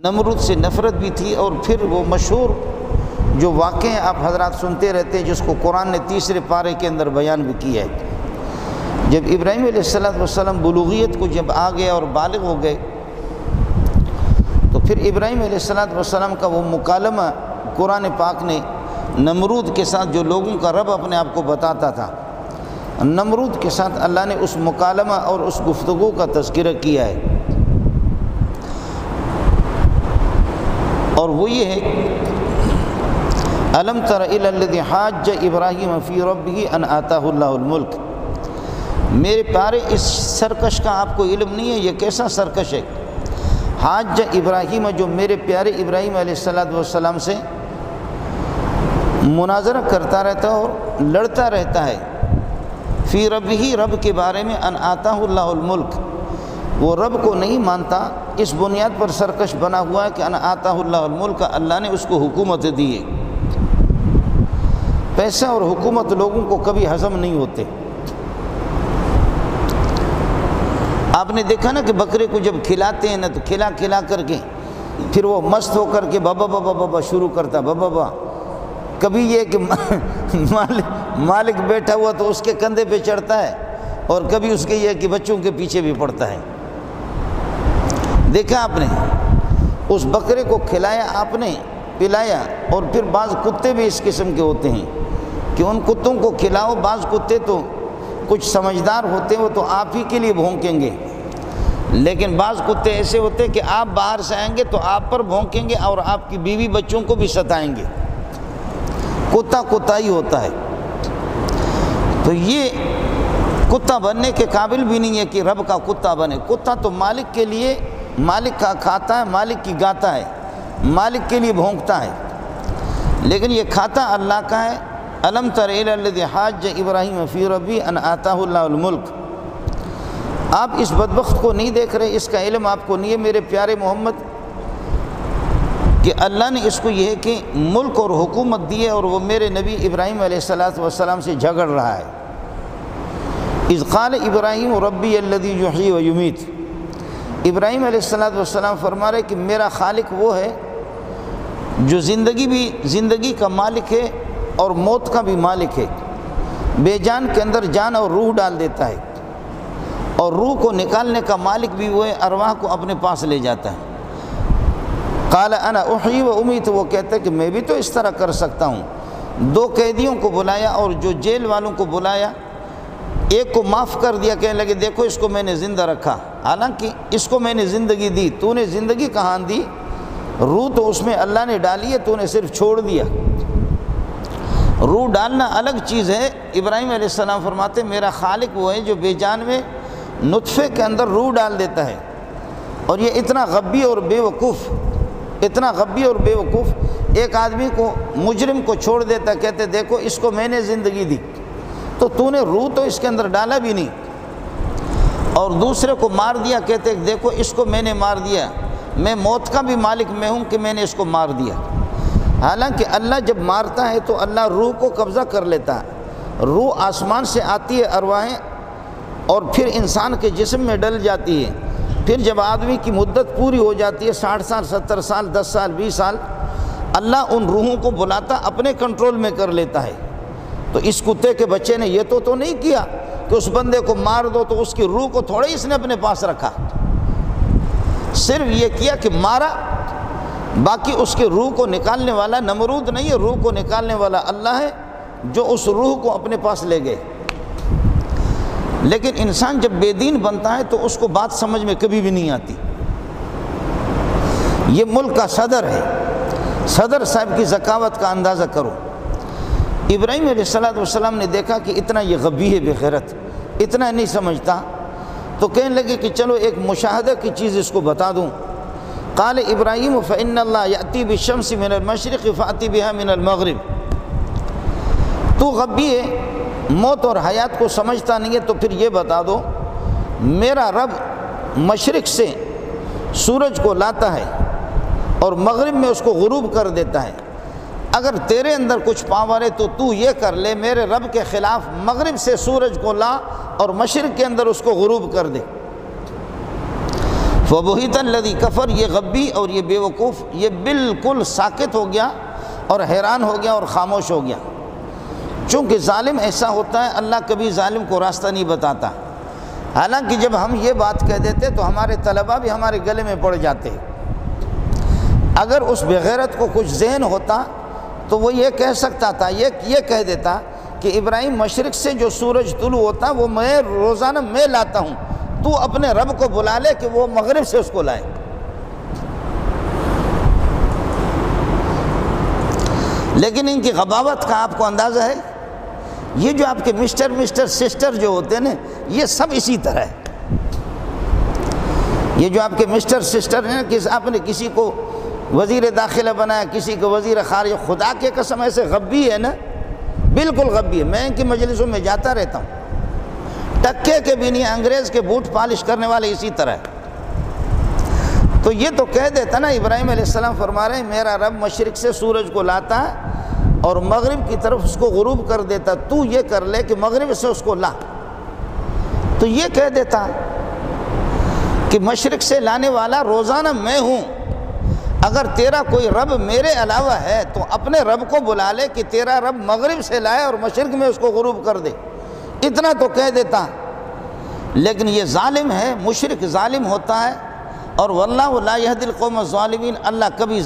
نمرود سے نفرت بھی تھی، اور پھر وہ مشہور جو واقعے آپ حضرات سنتے رہتے ہیں، جس کو قرآن نے تیسرے پارے کے اندر بیان بھی کیا ہے۔ جب ابراہیم علیہ السلام بلوغیت کو جب آ گئے اور بالغ ہو گئے، تو پھر ابراہیم علیہ السلام کا وہ مکالمہ قرآن پاک نے نمرود کے ساتھ، جو لوگوں کا رب اپنے آپ کو بتاتا تھا، نمرود کے ساتھ اللہ نے اس مکالمہ اور اس گفتگو کا تذکرہ کیا ہے، اور وہ یہ ہے الم تر الی الذی حاج ابراہیم فی ربہ ان آتاہ اللہ الملک۔ میرے پیارے، اس سرکش کا آپ کو علم نہیں ہے، یہ کیسا سرکش ہے؟ حاج ابراہیم، جو میرے پیارے ابراہیم علیہ السلام سے مناظرہ کرتا رہتا ہے اور لڑتا رہتا ہے، فی ربہ، رب کے بارے میں، ان آتاہ اللہ الملک، وہ رب کو نہیں مانتا، اس بنیاد پر سرکش بنا ہوا ہے کہ ان آتاہ اللہ الملک، اللہ نے اس کو حکومت دی ہے۔ پیسہ اور حکومت لوگوں کو کبھی ہضم نہیں ہوتے۔ آپ نے دیکھا نا کہ بکرے کو جب کھلاتے ہیں نا، تو کھلا کر کے پھر وہ مست ہو کر کے بابا بابا بابا شروع کرتا، بابا بابا۔ کبھی یہ کہ مالک بیٹھا ہوا تو اس کے کندھے پہ چڑھتا ہے، اور کبھی اس کے یہ کہ بچوں کے پیچھے بھی پڑتا ہے۔ دیکھا آپ نے، اس بکرے کو کھلایا آپ نے، پلایا، اور پھر بعض کتے بھی اس قسم کے ہوتے ہیں کہ ان کتوں کو کھلاؤ، بعض کتے تو کچھ سمجھدار ہوتے ہیں، وہ تو آپ ہی کے لیے بھونکیں گے، لیکن بعض کتے ایسے ہوتے ہیں کہ آپ باہر سے آئیں گے تو آپ پر بھونکیں گے اور آپ کی بیوی بچوں کو بھی ستائیں گے۔ کتا ہی ہوتا ہے۔ تو یہ کتا بننے کے قابل بھی نہیں ہے کہ رب کا کتا بنے۔ کتا تو مالک کے لیے، مالک کا کھاتا ہے، مالک کی گاتا ہے، مالک کے لیے بھونکتا ہے، لیکن یہ کھاتا اللہ کا ہے۔ الم تر الی الذی حاج ابراہیم فی ربہ ان آتاہ اللہ الملک۔ آپ اس بدبخت کو نہیں دیکھ رہے، اس کا علم آپ کو نہیں ہے میرے پیارے محمد، کہ اللہ نے اس کو یہ ہے کہ ملک اور حکومت دی ہے، اور وہ میرے نبی ابراہیم علیہ السلام سے جھگڑ رہا ہے۔ اذ قال ابراہیم ربی الذی یحیی و یمیت۔ ابراہیم علیہ السلام فرما رہے کہ میرا خالق وہ ہے جو زندگی کا مالک ہے اور موت کا بھی مالک ہے، بے جان کے اندر جان اور روح ڈال دیتا ہے، اور روح کو نکالنے کا مالک بھی وہ ہے، ارواح کو اپنے پاس لے جاتا ہے۔ قال انا احیی و امیت، وہ کہتا ہے کہ میں بھی تو اس طرح کر سکتا ہوں۔ دو قیدیوں کو بلایا اور جو جیل والوں کو بلایا، ایک کو معاف کر دیا، کہنے لگے دیکھو اس کو میں نے زندہ رکھا، حالانکہ اس کو میں نے زندگی دی، تو نے زندگی کہاں دی؟ روح تو اس میں اللہ نے ڈالی ہے، تو نے صرف چھوڑ دیا۔ روح ڈالنا الگ چیز ہے۔ ابراہیم علیہ السلام فرماتے ہیں میرا خالق وہ ہے جو بے جان میں نطفے کے اندر روح ڈال دیتا ہے، اور یہ اتنا غبی اور بے وقوف، ایک آدمی کو، مجرم کو چھوڑ دیتا، کہتے دیکھو اس کو میں نے زندگی دی، تو نے روح تو اس کے اندر ڈالا بھی نہیں، اور دوسرے کو مار دیا، کہتے دیکھو اس کو میں نے مار دیا، میں موت کا بھی مالک میں ہوں کہ میں نے اس کو مار دیا۔ حالانکہ اللہ جب مارتا ہے تو اللہ روح کو قبضہ کر لیتا ہے، روح آسمان سے آتی ہے، ارواحیں، اور پھر انسان کے جسم میں ڈل جاتی ہے۔ پھر جب آدمی کی مدت پوری ہو جاتی ہے، 60 سال 70 سال 10 سال 20 سال، اللہ ان روحوں کو بلاتا، اپنے کنٹرول میں کر لیتا ہے۔ تو اس کتے کے بچے نے یہ تو نہیں کیا کہ اس بندے کو مار دو، تو اس کی روح کو تھوڑے اس نے اپنے پاس رکھا، صرف یہ کیا کہ مارا، باقی اس کے روح کو نکالنے والا نمرود نہیں ہے، روح کو نکالنے والا اللہ ہے جو اس روح کو اپنے پاس لے گئے۔ لیکن انسان جب بے دین بنتا ہے تو اس کو بات سمجھ میں کبھی بھی نہیں آتی۔ یہ ملک کا صدر ہے، صدر صاحب کی ذکاوت کا اندازہ کرو۔ ابراہیم علیہ السلام نے دیکھا کہ اتنا یہ غبی ہے، بے غیرت، اتنا نہیں سمجھتا، تو کہنے لگے کہ چلو ایک مشاہدہ کی چیز اس کو بتا دوں۔ قال ابراہیم فإن اللہ یأتی بالشمس من المشرق فأتی بها من المغرب۔ تو غبی ہے، موت اور حیات کو سمجھتا نہیں ہے، تو پھر یہ بتا دو میرا رب مشرق سے سورج کو لاتا ہے اور مغرب میں اس کو غروب کر دیتا ہے، اگر تیرے اندر کچھ پاور ہے تو یہ کر لے، میرے رب کے خلاف مغرب سے سورج کو لا اور مشرق کے اندر اس کو غروب کر دے۔ فَبُهِتَ الَّذِي کفر، یہ غبی اور یہ بیوقوف یہ بالکل ساکت ہو گیا اور حیران ہو گیا اور خاموش ہو گیا۔ چونکہ ظالم ایسا ہوتا ہے، اللہ کبھی ظالم کو راستہ نہیں بتاتا۔ حالانکہ جب ہم یہ بات کہہ دیتے تو ہمارے طلباء بھی ہمارے گلے میں پڑ جاتے۔ اگر اس بغیرت کو کچھ ذہن ہوتا تو وہ یہ کہہ سکتا تھا، یہ کہہ دیتا کہ ابراہیم مشرق سے جو سورج طلوع ہوتا وہ میں روزانہ میں لاتا ہوں، تو اپنے رب کو بلا لے کہ وہ مغرب سے اس کو لائے۔ لیکن ان کی غباوت کا آپ کو اندازہ ہے؟ یہ جو آپ کے مسٹر سسٹر جو ہوتے ہیں نا، یہ سب اسی طرح ہے۔ یہ جو آپ کے مسٹر سسٹر ہیں کہ آپ نے کسی کو وزیر داخلہ بنایا، کسی کو وزیر خارجہ، خدا کے قسم ایسے غبی ہے نا، بالکل غبی ہے۔ میں ان کی مجلسوں میں جاتا رہتا ہوں، ٹکے کے بھی نہیں، انگریز کے بوٹ پالش کرنے والے اسی طرح ہے۔ تو یہ تو کہہ دیتا نا، ابراہیم علیہ السلام فرما رہے ہیں میرا رب مشرق سے سورج کو لاتا ہے اور مغرب کی طرف اس کو غروب کر دیتا، تو یہ کر لے کہ مغرب سے اس کو لا۔ تو یہ کہہ دیتا کہ مشرق سے لانے والا روزانہ میں ہوں، اگر تیرا کوئی رب میرے علاوہ ہے تو اپنے رب کو بلا لے کہ تیرا رب مغرب سے لائے اور مشرق میں اس کو غروب کر دے، اتنا تو کہہ دیتا۔ لیکن یہ ظالم ہے، مشرک ظالم ہوتا ہے، اور واللہ لا یہدی القوم الظالمین، اللہ کبھی